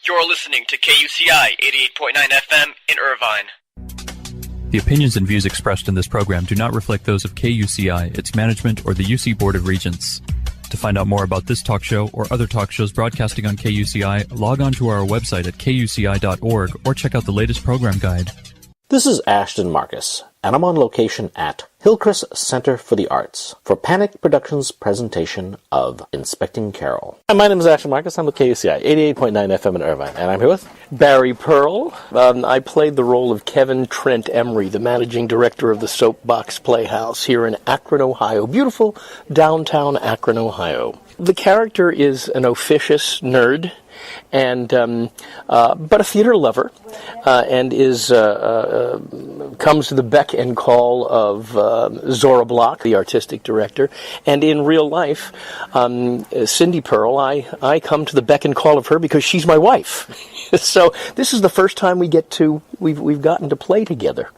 You're listening to KUCI 88.9 FM in Irvine. The opinions and views expressed in this program do not reflect those of KUCI, its management, or the UC Board of Regents. To find out more about this talk show or other talk shows broadcasting on KUCI, log on to our website at kuci.org or check out the latest program guide. This is Ashton Marcus, and I'm on location at Hillcrest Center for the Arts for Panic Productions' presentation of Inspecting Carol. Hi, my name is Ashton Marcus. I'm with KUCI 88.9 FM in Irvine, and I'm here with Barry Pearl. I played the role of Kevin Trent Emery, the managing director of the Soapbox Playhouse here in Akron, Ohio. Beautiful downtown Akron, Ohio. The character is an officious nerd, and but a theater lover, and comes to the beck and call of Zora Block, the artistic director. And in real life, Cindy Pearl, I come to the beck and call of her because she's my wife. So this is the first time we've gotten to play together.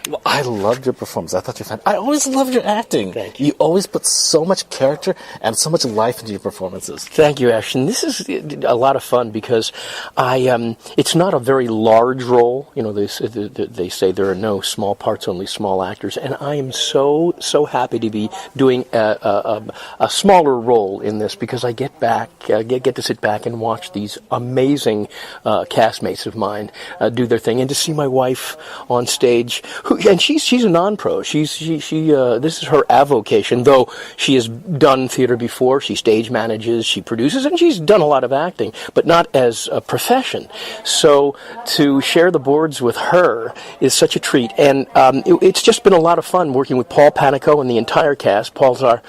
Well, I loved your performance. I thought you were fun. I always loved your acting. Thank you. You always put so much character and so much life into your performances. Thank you, Ashton. This is a lot of fun because it's not a very large role. You know, they say there are no small parts, only small actors, and I am so happy to be doing a smaller role in this because I get to sit back and watch these amazing castmates of mine do their thing, and to see my wife on stage. And she's a non-pro. This is her avocation, though she has done theater before. She stage manages, she produces, and she's done a lot of acting, but not as a profession. So to share the boards with her is such a treat, and it's just been a lot of fun working with Paul Panico and the entire cast. Paul's our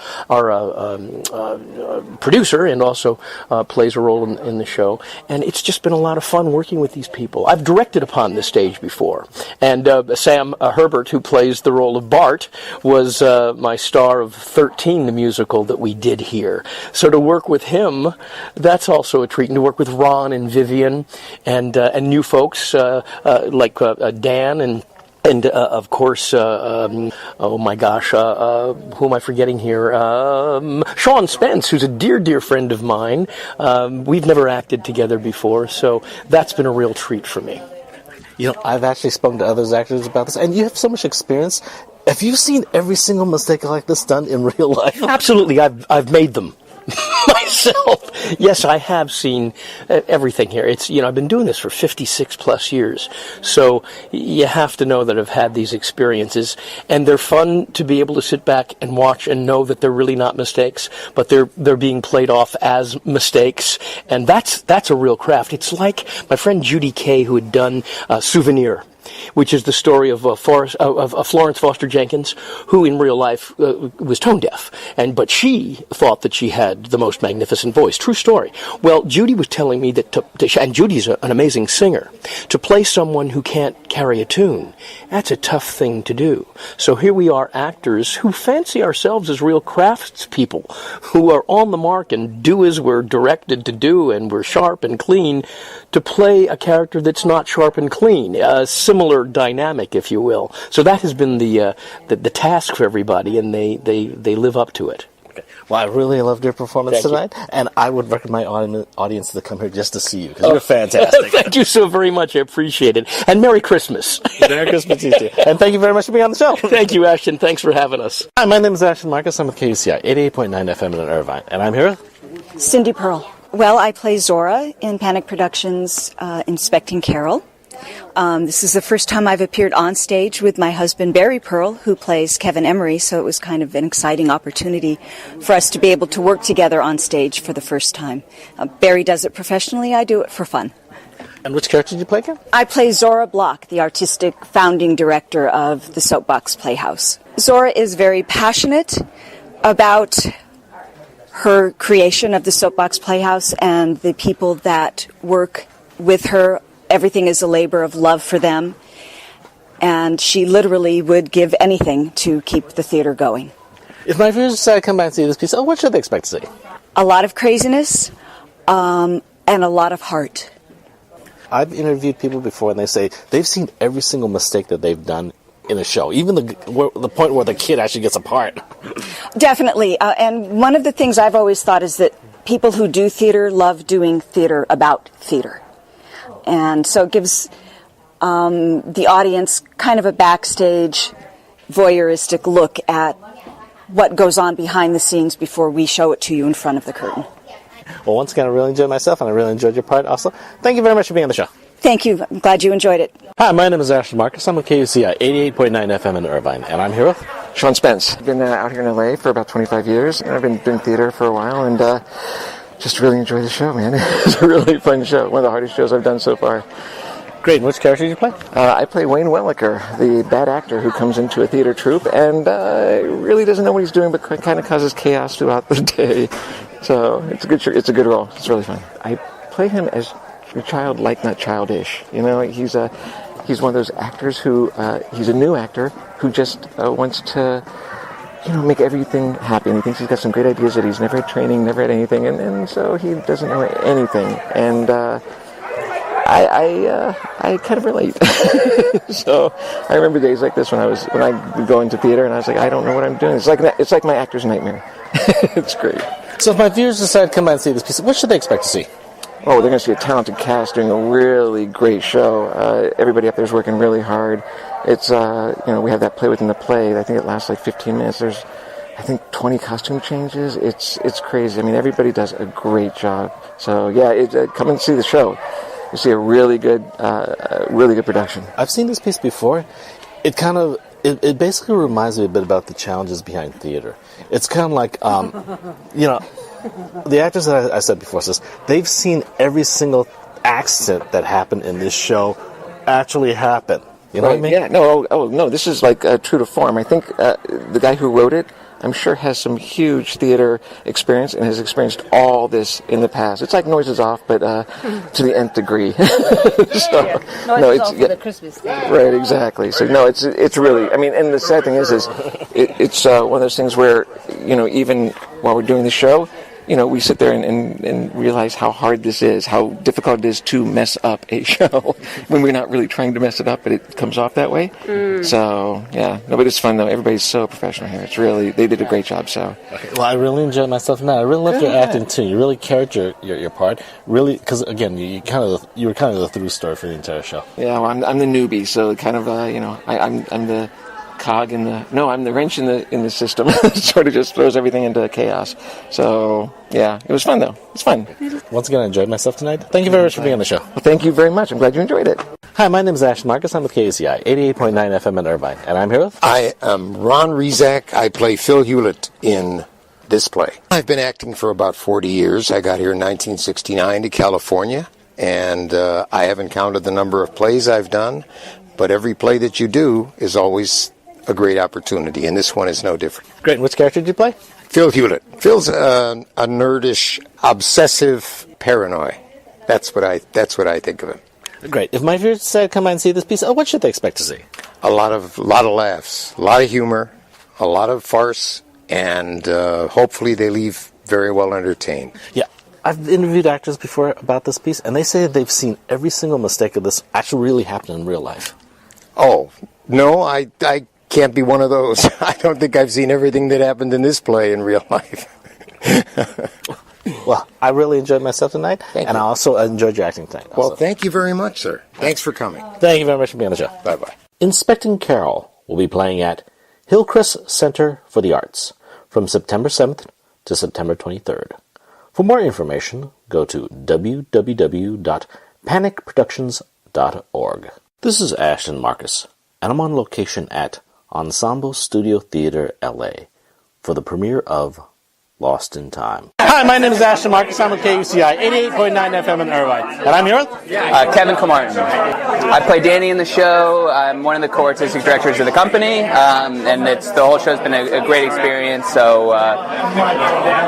producer and also plays a role in the show, and it's just been a lot of fun working with these people. I've directed upon this stage before, and Sam Herbert, who plays the role of Bart, was my star of 13, the musical that we did here. So to work with him, that's also a treat. And to work with Ron and Vivian and new folks like Dan and of course, oh my gosh, who am I forgetting here? Sean Spence, who's a dear friend of mine. We've never acted together before, so that's been a real treat for me. You know, I've actually spoken to other actors about this, and you have so much experience. Have you seen every single mistake like this done in real life? Absolutely. I've made them myself. Yes, I have seen everything here. I've been doing this for 56 plus years. So you have to know that I've had these experiences, and they're fun to be able to sit back and watch and know that they're really not mistakes, but they're being played off as mistakes. And that's a real craft. It's like my friend Judy Kay, who had done Souvenir, which is the story of Florence Foster Jenkins, who in real life was tone deaf, but she thought that she had the most magnificent voice. True story. Well, Judy was telling me that, and Judy's an amazing singer, to play someone who can't carry a tune, that's a tough thing to do. So here we are, actors who fancy ourselves as real craftspeople, who are on the mark and do as we're directed to do, and we're sharp and clean, to play a character that's not sharp and clean. Similar dynamic, if you will. So that has been the task for everybody, and they live up to it. Okay. Well, I really loved your performance tonight, and I would recommend my audience to come here just to see you, because you're fantastic. Thank you so very much. I appreciate it. And Merry Christmas. Merry Christmas to you too. And thank you very much for being on the show. Thank you, Ashton. Thanks for having us. Hi, my name is Ashton Marcus. I'm with KUCI 88.9 FM in Irvine, and I'm here with Cindy Pearl. Well, I play Zora in Panic Productions' Inspecting Carol. This is the first time I've appeared on stage with my husband, Barry Pearl, who plays Kevin Emery, so it was kind of an exciting opportunity for us to be able to work together on stage for the first time. Barry does it professionally, I do it for fun. And which character did you play again? I play Zora Block, the artistic founding director of the Soapbox Playhouse. Zora is very passionate about her creation of the Soapbox Playhouse and the people that work with her. Everything is a labor of love for them, and she literally would give anything to keep the theater going. If my viewers decide to come back and see this piece, what should they expect to see? A lot of craziness and a lot of heart. I've interviewed people before, and they say they've seen every single mistake that they've done in a show, even the point where the kid actually gets a part. Definitely, and one of the things I've always thought is that people who do theater love doing theater about theater. And so it gives the audience kind of a backstage, voyeuristic look at what goes on behind the scenes before we show it to you in front of the curtain. Well, once again, I really enjoyed myself, and I really enjoyed your part also. Thank you very much for being on the show. Thank you. I'm glad you enjoyed it. Hi, my name is Ashton Marcus. I'm with KUCI 88.9 FM in Irvine, and I'm here with Sean Spence. I've been out here in LA for about 25 years, and I've been doing theater for a while, and just really enjoy the show, man. It's a really fun show. One of the hardest shows I've done so far. Great. And which character did you play? I play Wayne Welliker, the bad actor who comes into a theater troupe and really doesn't know what he's doing, but kind of causes chaos throughout the day. So it's a good role. It's really fun. I play him as your child, like not childish. You know, he's one of those actors who he's a new actor who just wants to, make everything happy. And he thinks he's got some great ideas that he's never had training, never had anything, and so he doesn't know anything. And I kind of relate. So I remember days like this when I would go into theater and I was like, I don't know what I'm doing. It's like my actor's nightmare. It's great. So if my viewers decide to come by and see this piece, what should they expect to see? Oh, they're going to see a talented cast doing a really great show. Everybody up there is working really hard. It's, we have that play within the play. I think it lasts like 15 minutes. There's, I think, 20 costume changes. It's crazy. I mean, everybody does a great job. So, yeah, come and see the show. You see a really good production. I've seen this piece before. It basically reminds me a bit about the challenges behind theater. It's kind of like, the actors that I said before says they've seen every single accident that happened in this show actually happen. You know what I mean? Yeah. No. This is like true to form. I think the guy who wrote it, I'm sure, has some huge theater experience and has experienced all this in the past. It's like Noises Off, but to the nth degree. Noises Off for the Christmas thing. Right, exactly. So it's really. I mean, and the sad thing is it's one of those things where even while we're doing the show, we sit there and realize how hard this is, how difficult it is to mess up a show when we're not really trying to mess it up, but it comes off that way. So, yeah. No, but it's fun, though. Everybody's so professional here. It's really, they did a great job, so. Okay. Well, I really enjoyed myself now. I really loved your acting, too. You really carried your part. Really, because, again, you were kind of the through story for the entire show. Yeah, well, I'm the newbie, so kind of, I'm the cog I'm the wrench in the system. Sort of just throws everything into chaos. So yeah, it was fun though. It's fun. Once again, I enjoyed myself tonight. Thank you very much for being on the show. Well, thank you very much. I'm glad you enjoyed it. Hi, my name is Ashton Marcus. I'm with KUCI 88.9 FM in Irvine, and I'm here with. I am Ron Rizak. I play Phil Hewlett in this play. I've been acting for about 40 years. I got here in 1969 to California, and I haven't counted the number of plays I've done, but every play that you do is always a great opportunity, and this one is no different. Great. And which character did you play? Phil Hewlett. Phil's a nerdish, obsessive paranoid. That's what I think of him. Great. If my viewers decide to come by and see this piece, what should they expect to see? A lot of laughs, a lot of humor, a lot of farce, and hopefully they leave very well entertained. Yeah. I've interviewed actors before about this piece, and they say they've seen every single mistake of this actually really happen in real life. Oh, no, I can't be one of those. I don't think I've seen everything that happened in this play in real life. Well, I really enjoyed myself tonight, and I also enjoyed your acting tonight. Well, thank you very much, sir. Thanks for coming. Thank you very much for being on the show. Bye-bye. Inspecting Carol will be playing at Hillcrest Center for the Arts from September 7th to September 23rd. For more information, go to www.panicproductions.org. This is Ashton Marcus, and I'm on location at Ensemble Studio Theater, LA, for the premiere of Lost in Time. Hi, my name is Ashton Marcus. I'm with KUCI 88.9 FM in Irvine, and I'm here with Kevin Comartin. I play Danny in the show. I'm one of the co-artistic directors of the company, and the whole show's been a great experience. So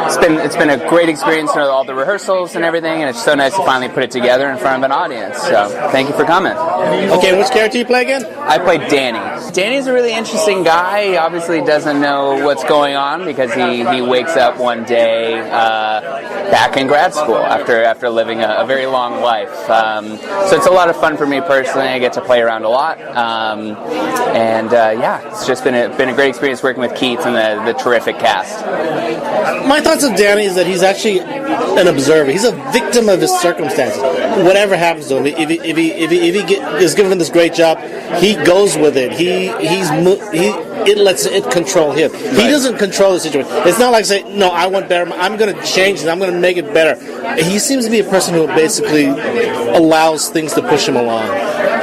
it's been a great experience for all the rehearsals and everything, and it's so nice to finally put it together in front of an audience. So thank you for coming. Okay, which character do you play again? I play Danny. Danny's a really interesting guy. He obviously doesn't know what's going on because he wakes up one day back in grad school after living a very long life. So it's a lot of fun for me personally. I get to play around a lot, it's just been a great experience working with Keith and the terrific cast. My thoughts of Danny is that he's actually an observer. He's a victim of his circumstances. Whatever happens to him, if he is given this great job, he goes with it. It lets it control him. He doesn't control the situation. It's not like saying, no, I want better. I'm going to change it. I'm going to make it better. He seems to be a person who basically allows things to push him along.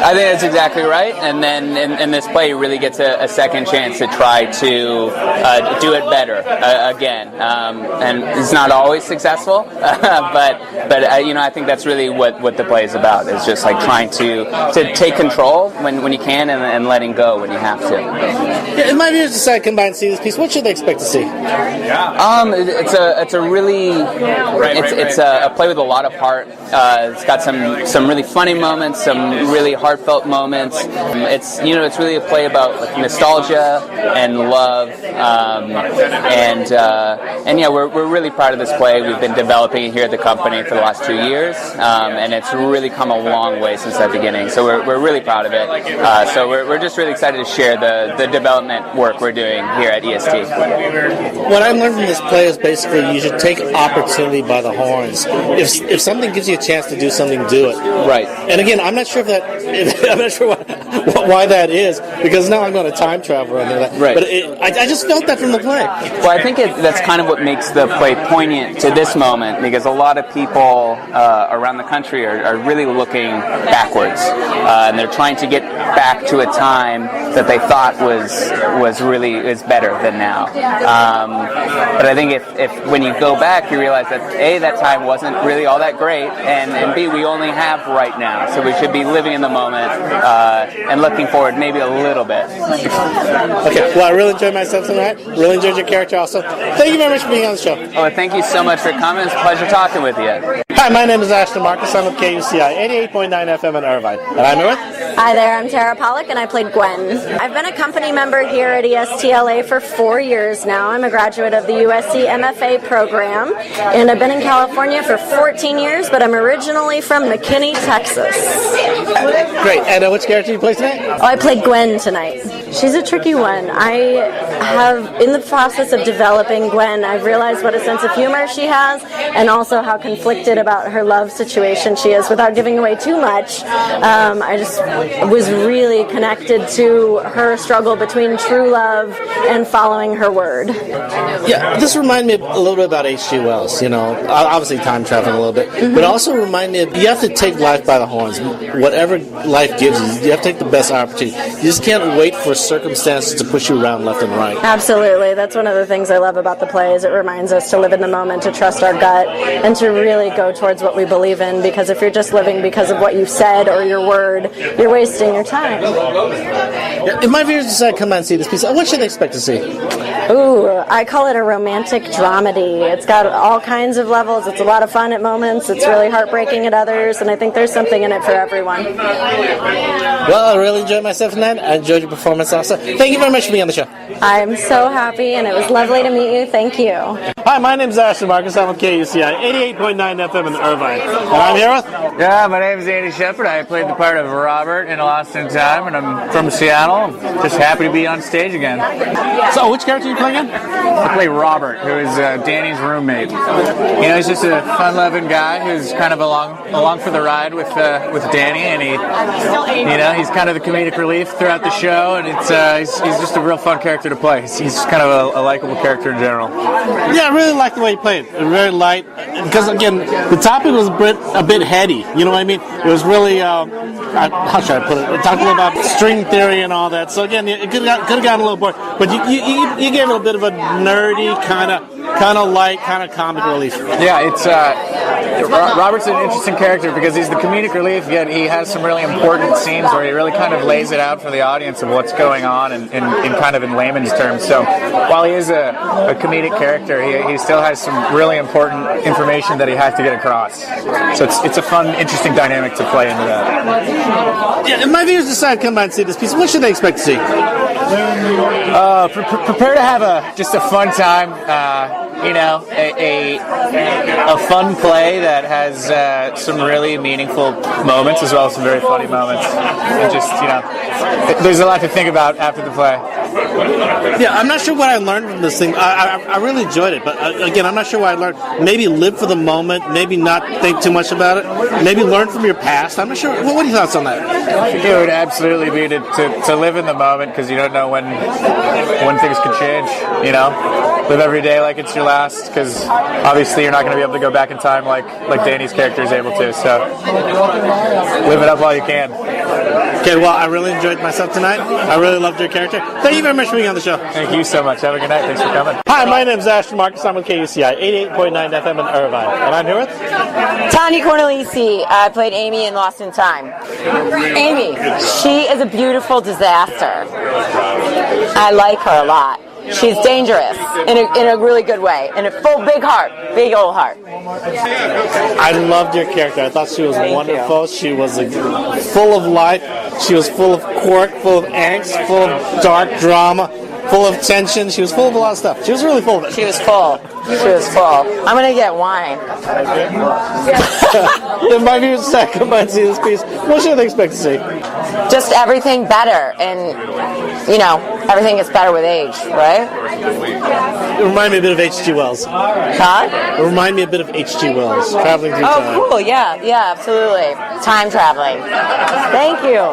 I think that's exactly right. And then in this play, he really gets a second chance to try to do it better again. And he's not always successful, but I think that's really what the play is about. Is just like trying to take control when you can and letting go when you have to. Yeah, if my viewers decide to come by and see this piece, what should they expect to see? It's a really it's a play with a lot of heart. It's got some really funny moments, some really heartfelt moments. It's really a play about like nostalgia and love, we're really proud of this play. We've been developing it here at the company for the last 2 years, and it's really come a long way since that beginning. So we're really proud of it. So we're just really excited to share the development work we're doing here at EST. What I learned from this play is basically you should take opportunity by the horns. If something gives you a chance to do something, do it. Right. And again, I'm not sure why that is, because now I'm going to time travel and that. Right. But I just felt that from the play. Well, I think that's kind of what makes the play poignant to this moment, because a lot of people around the country are really looking backwards, and they're trying to get back to a time that they thought was better than now. But I think if when you go back, you realize that A, that time wasn't really all that great, and B, we only have right now, so we should be living in the moment and looking forward maybe a little bit. Okay, well, I really enjoyed myself tonight. Really enjoyed your character also. Thank you very much for being on the show. Oh, thank you so much for coming. It's a pleasure talking with you. Hi, my name is Ashton Marcus. I'm with KUCI 88.9 FM in Irvine. And I'm here with... Hi there, I'm Tara Pollack, and I played Gwen. I've been a company member here at ESTLA for 4 years now. I'm a graduate of the USC MFA program, and I've been in California for 14 years, but I'm originally from McKinney, Texas. Great. And which character you play tonight? Oh, I played Gwen tonight. She's a tricky one. I have, in the process of developing Gwen, I've realized what a sense of humor she has, and also how conflicted about her love situation she is. Without giving away too much, I just was really connected to her struggle between true love and following her word. Yeah, this reminded me a little bit about H.G. Wells, obviously time traveling a little bit, but also reminded me of, you have to take life by the horns. Whatever life gives you have to take the best opportunity. You just can't wait for circumstances to push you around left and right. Absolutely. That's one of the things I love about the play, is it reminds us to live in the moment, to trust our gut, and to really go towards what we believe in, because if you're just living because of what you said or your word, you're wasting your time. If my viewers decide to come out and see this piece, what should they expect to see? Ooh, I call it a romantic dramedy. It's got all kinds of levels. It's a lot of fun at moments. It's really heartbreaking at others, and I think there's something in it for everyone. Well, I really enjoyed myself tonight. I enjoyed your performance also. Thank you very much for being on the show. I'm so happy, and it was lovely to meet you. Thank you. Hi, my name is Ashton Marcus. I'm with KUCI 88.9 FM in Irvine. And I'm here with... Yeah, my name is Janis Joplin. I played the part of Robert in Lost in Time, and I'm from Seattle. Just happy to be on stage again. So, which character are you playing again? I play Robert, who is Danny's roommate. He's just a fun-loving guy who's kind of along for the ride with Danny, and he's kind of the comedic relief throughout the show, and he's just a real fun character to play. He's kind of a likable character in general. Yeah, I really like the way he played. Very light, because again, the topic was a bit heady. You know what I mean? It was really how should I put it? It talked a little about string theory and all that. So again, it could have gotten a little boring, but you gave it a bit of a nerdy kind of light, kind of comic relief. Yeah, it's Robert's an interesting character because he's the comedic relief, yet he has some really important scenes where he really kind of lays it out for the audience of what's going on in kind of in layman's terms. So while he is a comedic character, he still has some really important information that he has to get across. So it's a fun, interesting dynamic to play into that. Yeah, if my viewers decide to come by and see this piece, what should they expect to see? Prepare to have just a fun time. a fun play that has some really meaningful moments as well as some very funny moments. And just, there's a lot to think about after the play. Yeah, I'm not sure what I learned from this thing. I really enjoyed it, but again, I'm not sure what I learned. Maybe live for the moment, maybe not think too much about it, maybe learn from your past. I'm not sure. What are your thoughts on that? It would absolutely be to live in the moment, because you don't know when things could change, Live every day like it's your last, because obviously you're not going to be able to go back in time like Danny's character is able to, so live it up while you can. Okay, well, I really enjoyed myself tonight. I really loved your character. Thank you very much for being on the show. Thank you so much. Have a good night. Thanks for coming. Hi, my name is Ashton Marcus. I'm with KUCI 88.9 FM in Irvine. And I'm here with Tanya Cornelisi. I played Amy in Lost in Time. Amy, she is a beautiful disaster. I like her a lot. She's dangerous in a really good way, and a big heart, big old heart. I loved your character. I thought she was wonderful. She was full of life. She was full of quirk, full of angst, full of dark drama, full of tension. She was full of a lot of stuff. She was really full of it. She was full. I'm going to get wine. If my viewers decide to come by and see this piece, what should they expect to see? Just everything better, and everything gets better with age, right? It reminded me a bit of H.G. Wells. Huh? It reminded me a bit of H.G. Wells, traveling through time. Oh, cool, yeah, absolutely. Time traveling. Thank you.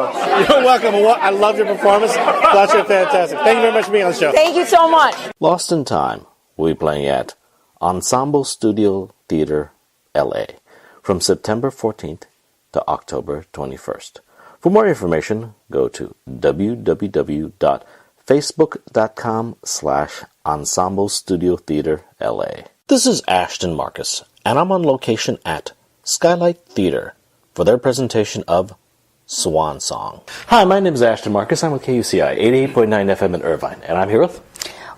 You're welcome. I love your performance. Thought you were fantastic. Thank you very much for being on the show. Thank you so much. Lost in Time will be playing at Ensemble Studio Theater, LA, from September 14th to October 21st. For more information, go to www.facebook.com/Ensemble Studio Theater, LA. This is Ashton Marcus, and I'm on location at Skylight Theater for their presentation of Swan Song. Hi, my name is Ashton Marcus. I'm with KUCI 88.9 FM in Irvine, and I'm here with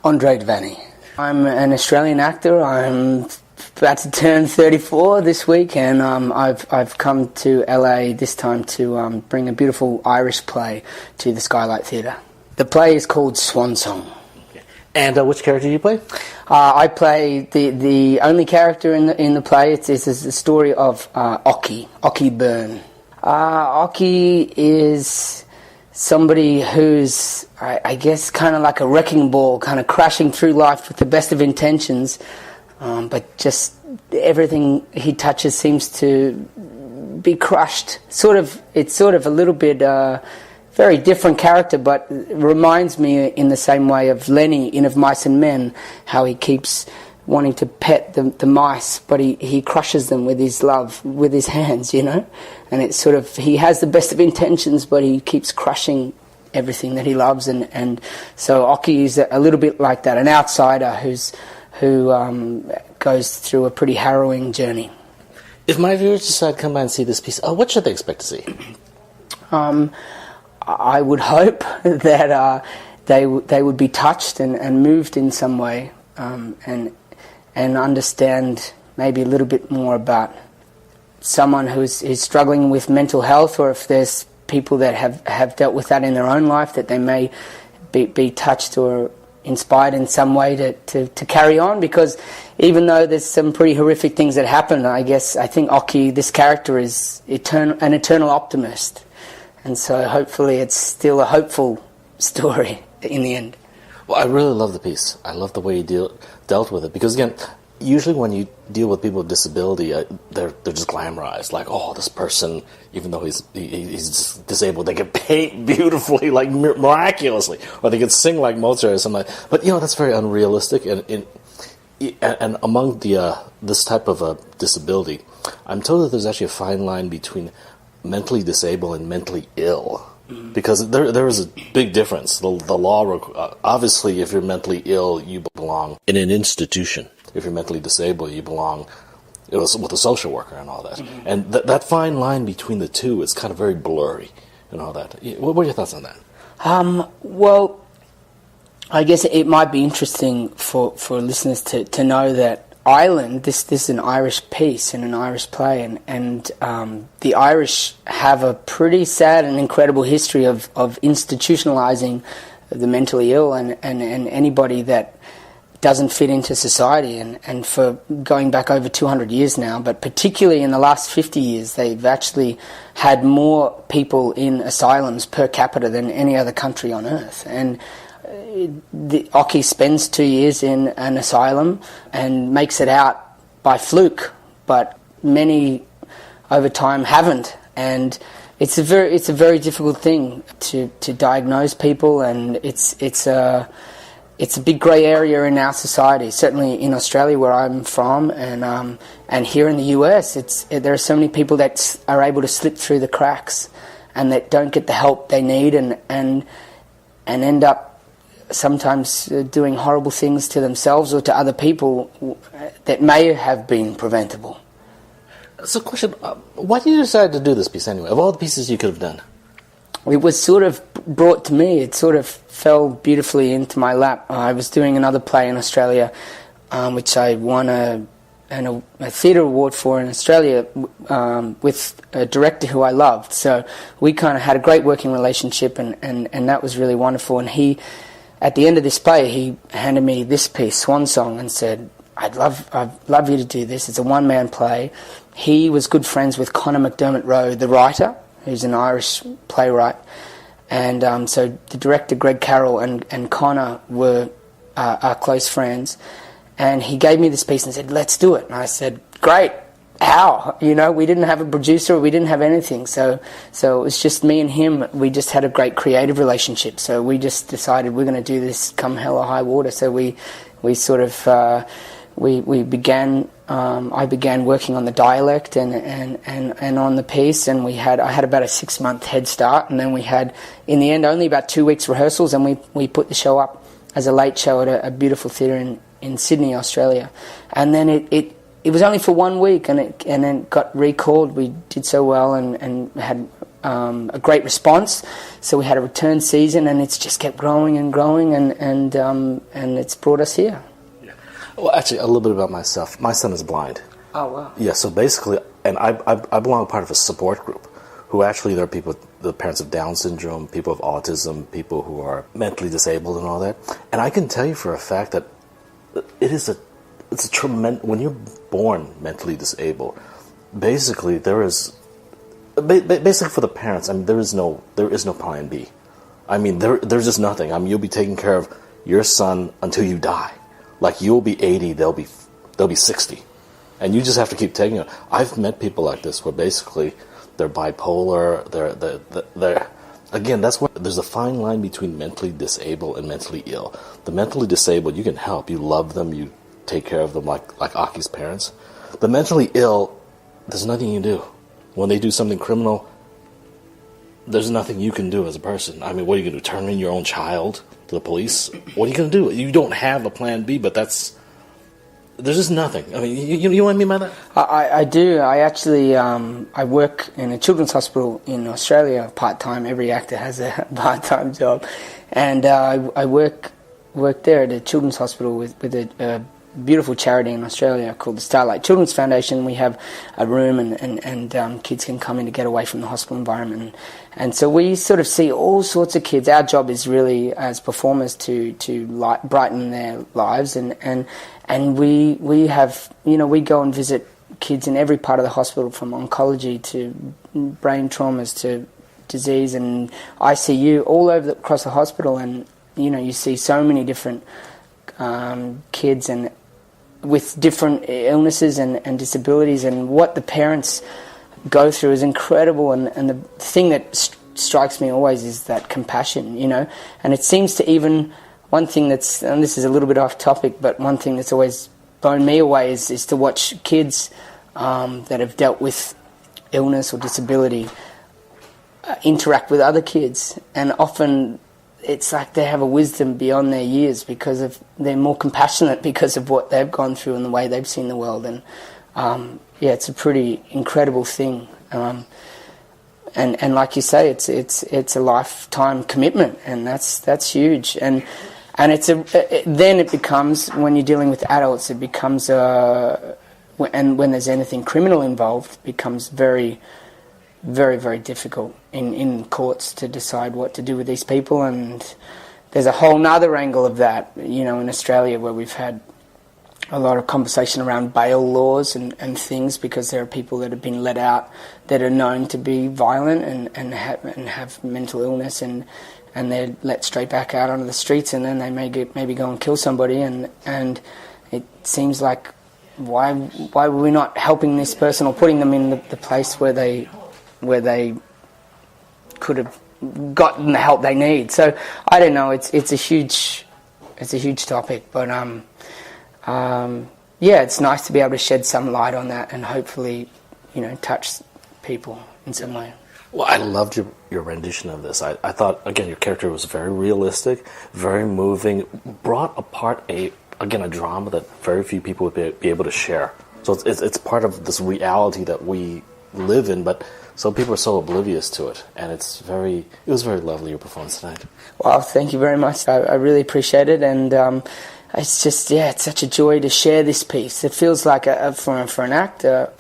Andre Devaney. I'm an Australian actor. I'm about to turn 34 this week, and I've come to LA this time to bring a beautiful Irish play to the Skylight Theatre. The play is called Swan Song. And which character do you play? I play the only character in the play. It's the story of Ockie Byrne. Ockie is somebody who's, I guess, kind of like a wrecking ball, kind of crashing through life with the best of intentions, but just everything he touches seems to be crushed. It's sort of a little bit very different character, but reminds me in the same way of Lenny in Of Mice and Men, how he keeps wanting to pet the mice, but he crushes them with his love, with his hands, and it's sort of, he has the best of intentions, but he keeps crushing everything that he loves, and so Ockie is a little bit like that, an outsider who goes through a pretty harrowing journey. If my viewers decide to come by and see this piece, what should they expect to see? I would hope that they would be touched and moved in some way, and understand maybe a little bit more about someone who's struggling with mental health, or if there's people that have dealt with that in their own life, that they may be touched or inspired in some way to carry on, because even though there's some pretty horrific things that happen, I think Ockie, this character, is an eternal optimist. And so hopefully it's still a hopeful story in the end. Well, I really love the piece. I love the way you dealt with it. Because, again, usually when you deal with people with disability, they're just glamorized. Like, oh, this person, even though he's disabled, they can paint beautifully, like miraculously. Or they can sing like Mozart or something. But, that's very unrealistic. And among this type of disability, I'm told that there's actually a fine line between mentally disabled and mentally ill, because there is a big difference. The law, obviously, if you're mentally ill, you belong in an institution. If you're mentally disabled, you belong with a social worker and all that. Mm-hmm. And that fine line between the two is kind of very blurry and all that. What are your thoughts on that? Well, I guess it might be interesting for listeners to know that Ireland, this is an Irish piece and an Irish play, and the Irish have a pretty sad and incredible history of institutionalizing the mentally ill and anybody that doesn't fit into society. And for going back over 200 years now, but particularly in the last 50 years, they've actually had more people in asylums per capita than any other country on earth. And Oki spends 2 years in an asylum and makes it out by fluke, but many over time haven't. And it's a very difficult thing to diagnose people, and it's a big grey area in our society. Certainly in Australia, where I'm from, and here in the US, there are so many people that are able to slip through the cracks and that don't get the help they need, and end up sometimes doing horrible things to themselves or to other people that may have been preventable. So, question: why did you decide to do this piece anyway? Of all the pieces you could have done, it was sort of brought to me. It sort of fell beautifully into my lap. I was doing another play in Australia, which I won a theatre award for in Australia with a director who I loved. So we kind of had a great working relationship, and that was really wonderful. And he, at the end of this play, he handed me this piece, Swan Song, and said, I'd love you to do this. It's a one-man play. He was good friends with Conor McDermott Rowe, the writer, who's an Irish playwright. And so the director, Greg Carroll, and Conor are close friends. And he gave me this piece and said, let's do it. And I said, great. How? You know, we didn't have a producer, we didn't have anything. So it was just me and him. We just had a great creative relationship. So we just decided we're going to do this come hell or high water. So we sort of... We began. I began working on the dialect and on the piece, and I had about a 6-month head start, and then we had, in the end, only about 2 weeks rehearsals, and we put the show up as a late show at a beautiful theatre in Sydney, Australia, and then it was only for 1 week, and then got recalled. We did so well and had a great response, so we had a return season, and it's just kept growing and growing, and it's brought us here. Well, actually, a little bit about myself. My son is blind. Oh, wow. Yeah, so basically, and I belong to part of a support group who actually, there are people, the parents of Down syndrome, people of autism, people who are mentally disabled and all that. And I can tell you for a fact that it's a tremendous, when you're born mentally disabled, basically basically for the parents, I mean, there is no plan B. I mean, there's just nothing. I mean, you'll be taking care of your son until you die. Like, you'll be 80, they'll be 60, and you just have to keep taking it. I've met people like this where basically they're bipolar. They're again. That's what there's a fine line between mentally disabled and mentally ill. The mentally disabled, you can help, you love them, you take care of them like Aki's parents. The mentally ill, there's nothing you can do. When they do something criminal, there's nothing you can do as a person. I mean, what are you going to do? Turn in your own child to the police? What are you going to do? You don't have a plan B, but there's just nothing. I mean, you know what I mean by that? I do. I actually, I work in a children's hospital in Australia part-time. Every actor has a part-time job. And I work there at a children's hospital with a beautiful charity in Australia called the Starlight Children's Foundation. We have a room and kids can come in to get away from the hospital environment. And so we sort of see all sorts of kids. Our job is really, as performers, to brighten their lives. And we have, you know, we go and visit kids in every part of the hospital, from oncology to brain traumas to disease and ICU, all over across the hospital. And, you know, you see so many different kids and with different illnesses and disabilities, and what the parents go through is incredible. And the thing that strikes me always is that compassion, you know. And it seems to even, one thing that's, and this is a little bit off topic, but one thing that's always blown me away is to watch kids that have dealt with illness or disability interact with other kids, and often it's like they have a wisdom beyond their years because of, they're more compassionate because of what they've gone through and the way they've seen the world. And yeah, it's a pretty incredible thing. And like you say, it's a lifetime commitment, and that's huge. And then it becomes, when you're dealing with adults, it becomes and when there's anything criminal involved, it becomes very, very, very difficult in courts to decide what to do with these people. And there's a whole nother angle of that, in Australia, where we've had a lot of conversation around bail laws and things, because there are people that have been let out that are known to be violent and have mental illness, and they're let straight back out onto the streets, and then they maybe go and kill somebody, and it seems like why were we not helping this person or putting them in the place where they could have gotten the help they need. So I don't know. It's a huge topic, but it's nice to be able to shed some light on that and hopefully, touch people in some way. Well, I loved your rendition of this. I thought, again, your character was very realistic, very moving, brought apart a drama that very few people would be able to share. So it's part of this reality that we live in, but some people are so oblivious to it, and it was very lovely, your performance tonight. Well, thank you very much. I really appreciate it, and it's just, it's such a joy to share this piece. It feels like, for an actor,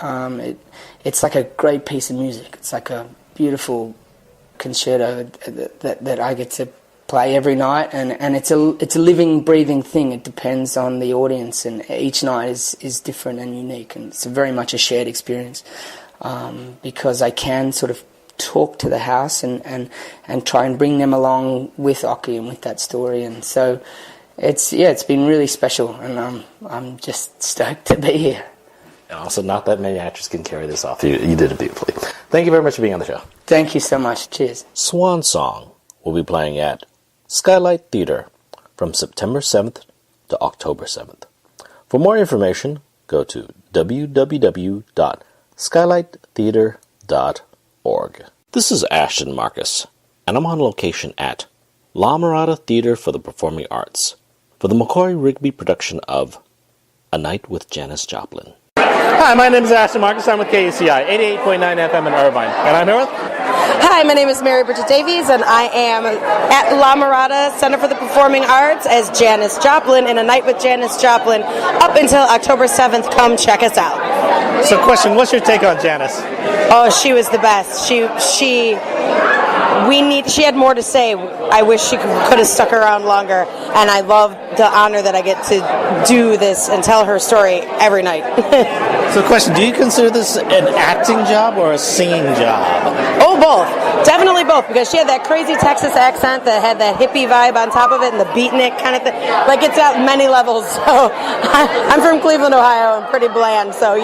it's like a great piece of music. It's like a beautiful concerto that I get to play every night, and it's a living, breathing thing. It depends on the audience, and each night is different and unique, and it's very much a shared experience, because I can sort of talk to the house and try and bring them along with Oki and with that story, and so it's been really special, and I'm just stoked to be here. And also, not that many actors can carry this off. You did it beautifully. Thank you very much for being on the show. Thank you so much. Cheers. Swan Song will be playing at Skylight Theatre from September 7th to October 7th. For more information, go to www.skylighttheatre.org. This is Ashton Marcus, and I'm on location at La Mirada Theatre for the Performing Arts for the McCoy Rigby production of A Night with Janis Joplin. Hi, my name is Ashton Marcus. I'm with KUCI, 88.9 FM in Irvine. And I'm here with... Hi, my name is Mary Bridget Davies, and I am at La Mirada Center for the Performing Arts as Janis Joplin in A Night with Janis Joplin up until October 7th. Come check us out. So question, what's your take on Janis? Oh, she was the best. She had more to say. I wish she could have stuck around longer, and I love the honor that I get to do this and tell her story every night. So question, do you consider this an acting job or a singing job? Oh, both. Definitely both, because she had that crazy Texas accent that had that hippie vibe on top of it and the beatnik kind of thing. Like, it's at many levels. So I'm from Cleveland, Ohio. I'm pretty bland. So,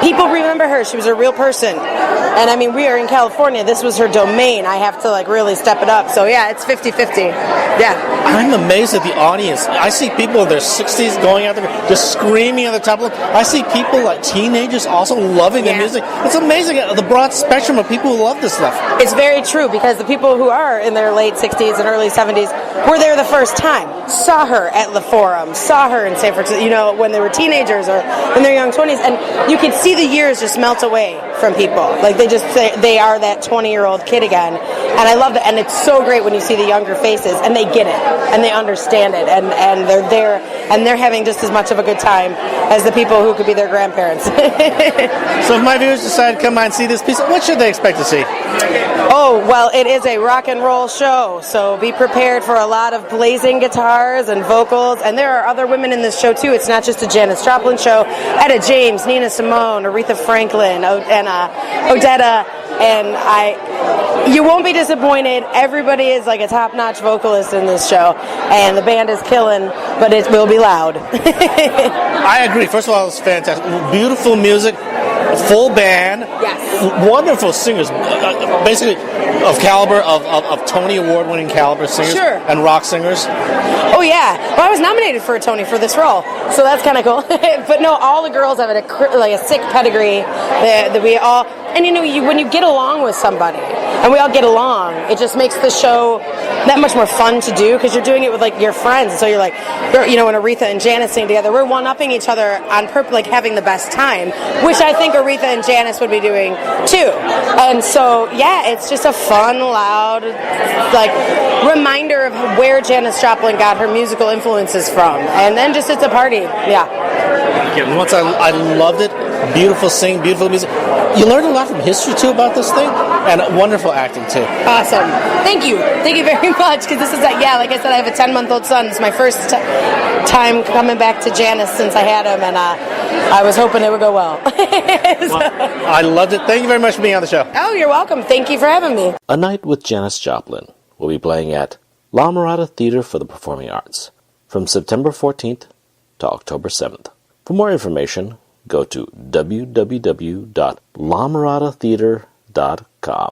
people remember her. She was a real person. And, we are in California. This was her domain. I have to, really step it up. So, it's 50-50. Yeah. I'm amazed at the audience. I see people in their 60s going out there just screaming at the top of them. I see people, like teenagers, also loving the music. It's amazing, the broad spectrum of people who love this stuff. It's very true, because the people who are in their late 60s and early 70s were there the first time, saw her at the Forum, saw her in San Francisco, when they were teenagers or in their young 20s, and you could see the years just melt away from people. Like, they are that 20-year-old kid again, and I love that. And it's so great when you see the younger faces, and they get it, and they understand it, and they're there, and they're having just as much of a good time as the people who could be their grandparents. So if my viewers decide to come by and see this piece, what should they expect to see? Oh, well, it is a rock and roll show, so be prepared for a lot of blazing guitars and vocals, and there are other women in this show, too. It's not just a Janis Joplin show. Etta James, Nina Simone, Aretha Franklin, and Odetta, and you won't be disappointed. Everybody is like a top-notch vocalist in this show, and the band is killing, but it will be loud. I agree. First of all, it's fantastic. Beautiful music, full band, yes. Wonderful singers, basically of caliber, of Tony Award-winning caliber singers, sure. And rock singers. Oh, yeah. Well, I was nominated for a Tony for this role, so that's kind of cool. But no, all the girls have a sick pedigree that we all... And, when you get along with somebody, and we all get along, it just makes the show that much more fun to do, because you're doing it with, your friends. And so you're like, when Aretha and Janis sing together, we're one-upping each other on purpose, having the best time, which I think Aretha and Janis would be doing, too. And so, it's just a fun, loud, reminder of where Janis Joplin got her musical influences from. And then just it's a party, yeah. Once I loved it. beautiful singing, beautiful music. You learn a lot from history, too, about this thing, and wonderful acting, too. Awesome. Thank you very much, because this is, like I said, I have a 10-month-old son. It's my first time coming back to Janis since I had him, and I was hoping it would go well. I loved it. Thank you very much for being on the show. Oh, you're welcome. Thank you for having me. A Night with Janis Joplin will be playing at La Mirada Theater for the Performing Arts from September 14th to October 7th. For more information, go to www.lamiradatheater.com.